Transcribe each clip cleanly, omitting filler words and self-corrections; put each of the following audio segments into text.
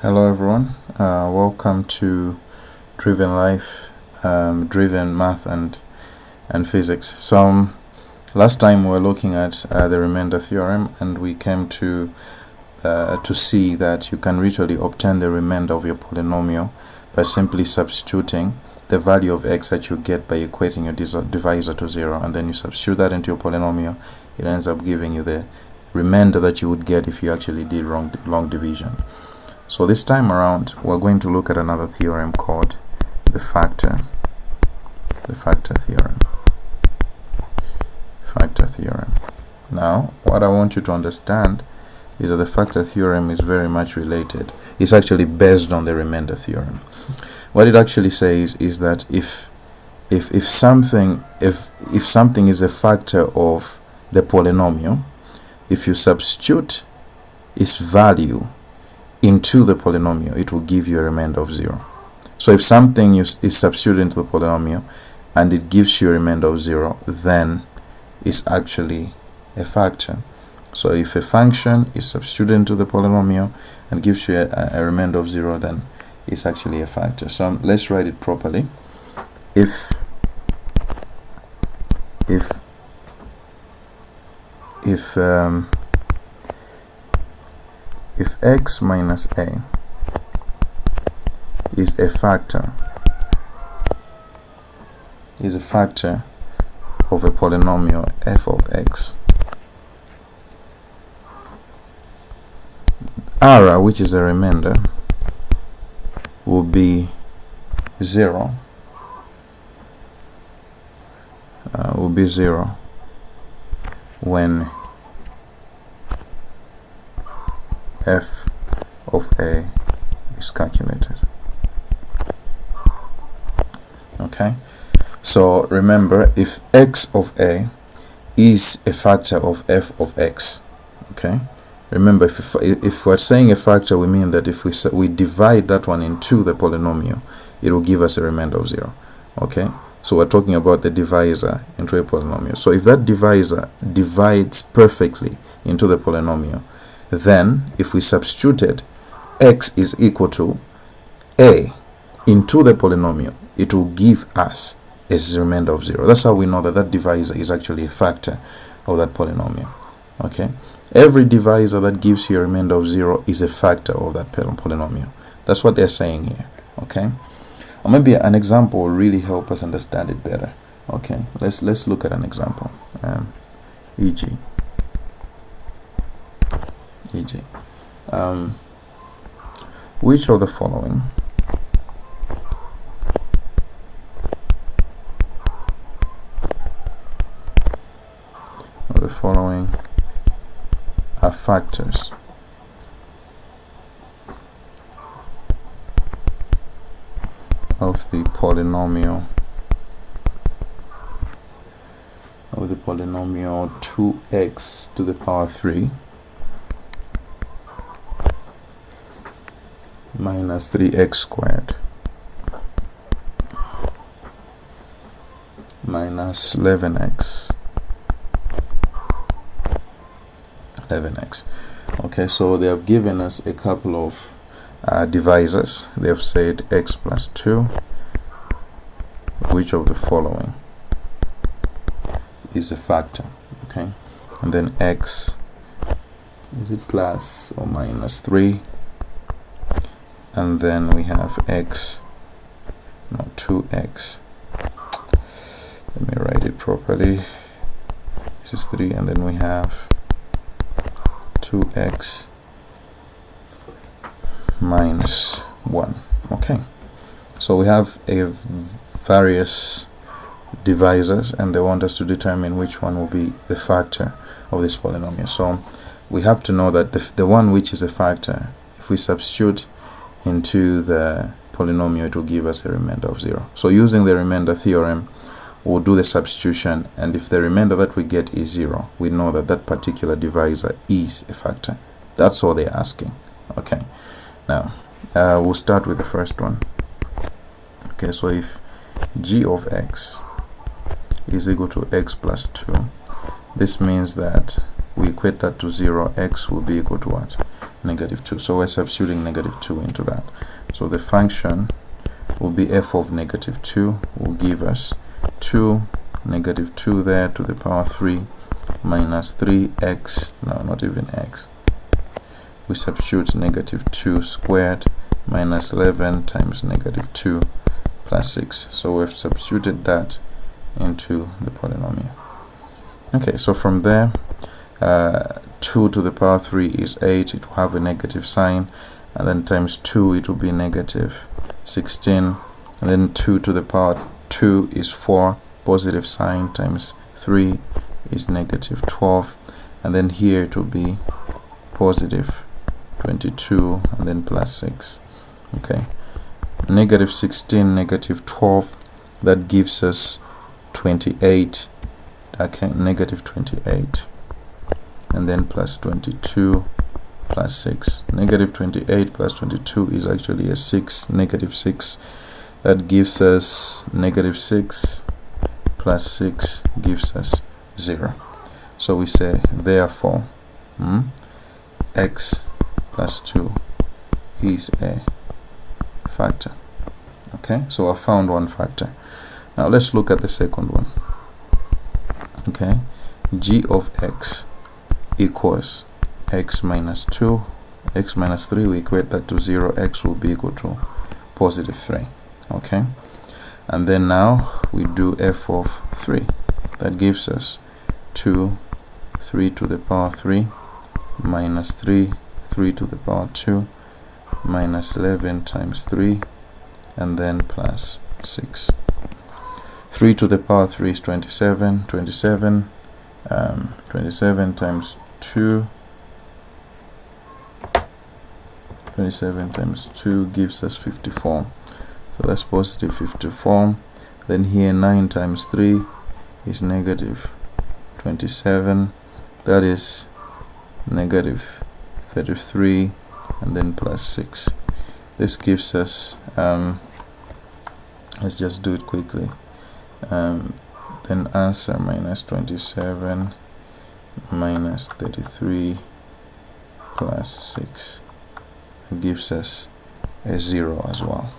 Hello everyone, welcome to Driven Life, Driven Math and Physics. So last time we were looking at the remainder theorem, and we came to see that you can literally obtain the remainder of your polynomial by simply substituting the value of x that you get by equating your divisor to 0, and then you substitute that into your polynomial. It ends up giving you the remainder that you would get if you actually did long division. So this time around, we're going to look at another theorem called the factor theorem. Factor theorem. Now, what I want you to understand is that the factor theorem is very much related. It's actually based on the remainder theorem. What it actually says is that if something is a factor of the polynomial, if you substitute its value into the polynomial, it will give you a remainder of 0. So if something is substituted into the polynomial and it gives you a remainder of 0, then it's actually a factor. So if a function is substituted into the polynomial and gives you a remainder of 0, then it's actually a factor. So let's write it properly. If x minus a is a factor of a polynomial f of x, r, which is a remainder, will be 0. When f of a is calculated. Okay, so remember, if x of a is a factor of f of x, okay, remember, if we're saying a factor, we mean that if we divide that one into the polynomial, it will give us a remainder of 0. Okay, so we're talking about the divisor into a polynomial. So if that divisor divides perfectly into the polynomial, then if we substituted x is equal to a into the polynomial, it will give us a remainder of 0. That's how we know that that divisor is actually a factor of that polynomial. Okay, every divisor that gives you a remainder of 0 is a factor of that polynomial. That's what they're saying here. Okay, or maybe an example will really help us understand it better. Okay, let's look at an example. E.g. Which of the following are factors of the polynomial 2x to the power 3 minus 3x squared minus 11x. Okay, so they have given us a couple of divisors. They have said x plus 2. Which of the following is a factor? Okay, and then x, is it plus or minus 3? And then we have x, no, 2x. Let me write it properly. This is 3, and then we have 2x minus 1. Okay, so we have a various divisors, and they want us to determine which one will be the factor of this polynomial. So we have to know that the one which is a factor, if we substitute into the polynomial, it will give us a remainder of 0. So using the remainder theorem, we'll do the substitution, and if the remainder that we get is 0, we know that that particular divisor is a factor. That's all they're asking. Okay, now we'll start with the first one. Okay, so if g of x is equal to x plus 2, this means that we equate that to 0, x will be equal to what? negative 2. So we're substituting negative 2 into that. So the function will be f of negative 2 will give us 2 negative 2 there to the power 3 minus 3x, no, not even x. We substitute negative 2 squared minus 11 times negative 2 plus 6. So we've substituted that into the polynomial. Okay, so from there 2 to the power 3 is 8. It will have a negative sign, and then times 2 it will be negative 16, and then 2 to the power 2 is 4, positive sign, times 3 is negative 12, and then here it will be positive 22 and then plus 6. Okay, negative 16, negative 12, that gives us 28. Okay, negative 28, and then plus 22 plus 6. Negative 28 plus 22 is actually a 6, negative 6. That gives us negative 6 plus 6 gives us 0. So we say therefore x plus 2 is a factor. Okay, so I found one factor. Now let's look at the second one. Okay, g of x equals x minus 2, x minus 3, we equate that to 0, x will be equal to positive 3. Okay, and then now we do f of 3. That gives us 2, 3 to the power 3 minus 3, 3 to the power 2 minus 11 times 3 and then plus 6. 3 to the power 3 is 27. 27 times 2, 27 times 2 gives us 54. So that's positive 54. Then here 9 times 3 is negative 27. That is negative 33 and then plus 6. This gives us let's just do it quickly. Then answer minus 27 minus 33 plus 6 gives us a 0 as well.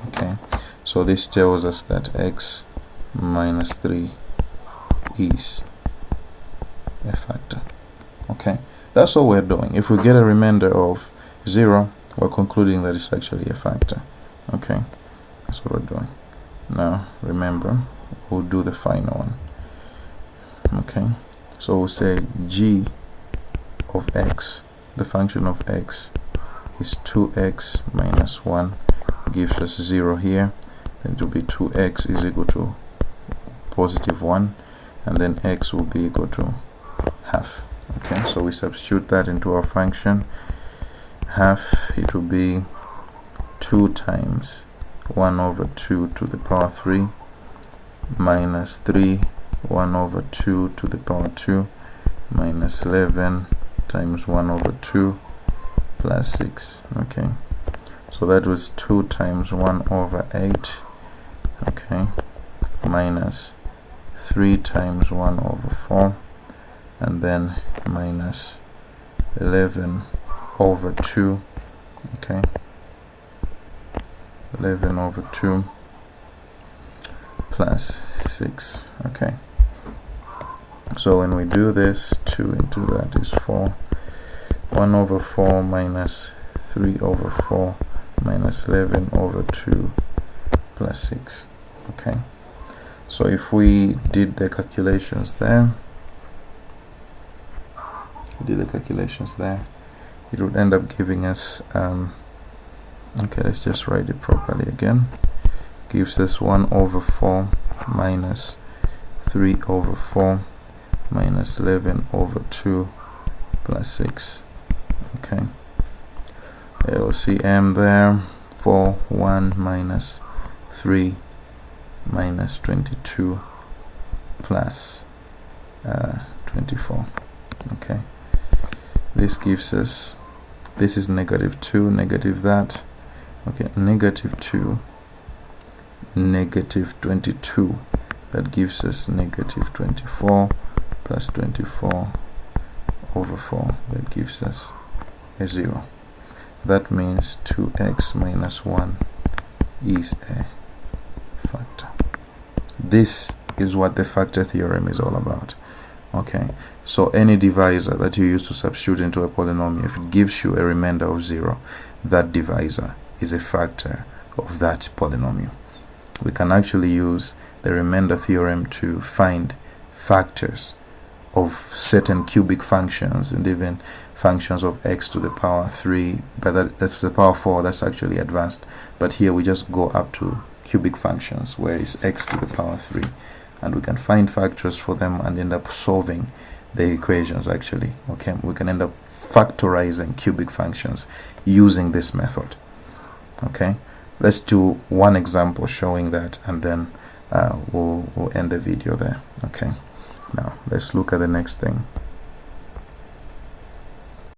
Okay, so this tells us that x minus 3 is a factor. Okay, that's all we're doing. If we get a remainder of 0, we're concluding that it's actually a factor. Okay, that's what we're doing. Now remember, we'll do the final one. Okay, so we'll say g of x, the function of x is 2x minus 1, gives us 0 here. Then it will be 2x is equal to positive 1, and then x will be equal to half. Okay, so we substitute that into our function. Half, it will be 2 times 1 over 2 to the power 3 minus 3 1 over 2 to the power 2 minus 11 times 1 over 2 plus 6. Okay, so that was 2 times 1 over 8. Okay, minus 3 times 1 over 4, and then minus 11 over 2. Okay, 11 over 2 plus 6. Okay, so when we do this, 2 into that is 4. 1 over 4 minus 3 over 4 minus 11 over 2 plus 6. Okay, so if we did the calculations there, it would end up giving us okay, let's just write it properly again. Gives us 1 over 4 minus 3 over 4 minus 11 over 2 plus 6. Okay, LCM there, 4, 1 minus 3 minus 22 plus 24. Okay, this gives us, this is negative 2, negative that. Okay, negative 2, negative 22, that gives us negative 24 plus 24 over 4, that gives us a 0. That means 2x minus 1 is a factor. This is what the factor theorem is all about. Okay, so any divisor that you use to substitute into a polynomial, if it gives you a remainder of 0, that divisor is a factor of that polynomial. We can actually use the remainder theorem to find factors of certain cubic functions and even functions of x to the power 3, but that's the power 4, that's actually advanced. But here we just go up to cubic functions where it's x to the power 3, and we can find factors for them and end up solving the equations actually. Okay, we can end up factorizing cubic functions using this method. Okay, let's do one example showing that, and then we'll end the video there. Okay, now let's look at the next thing.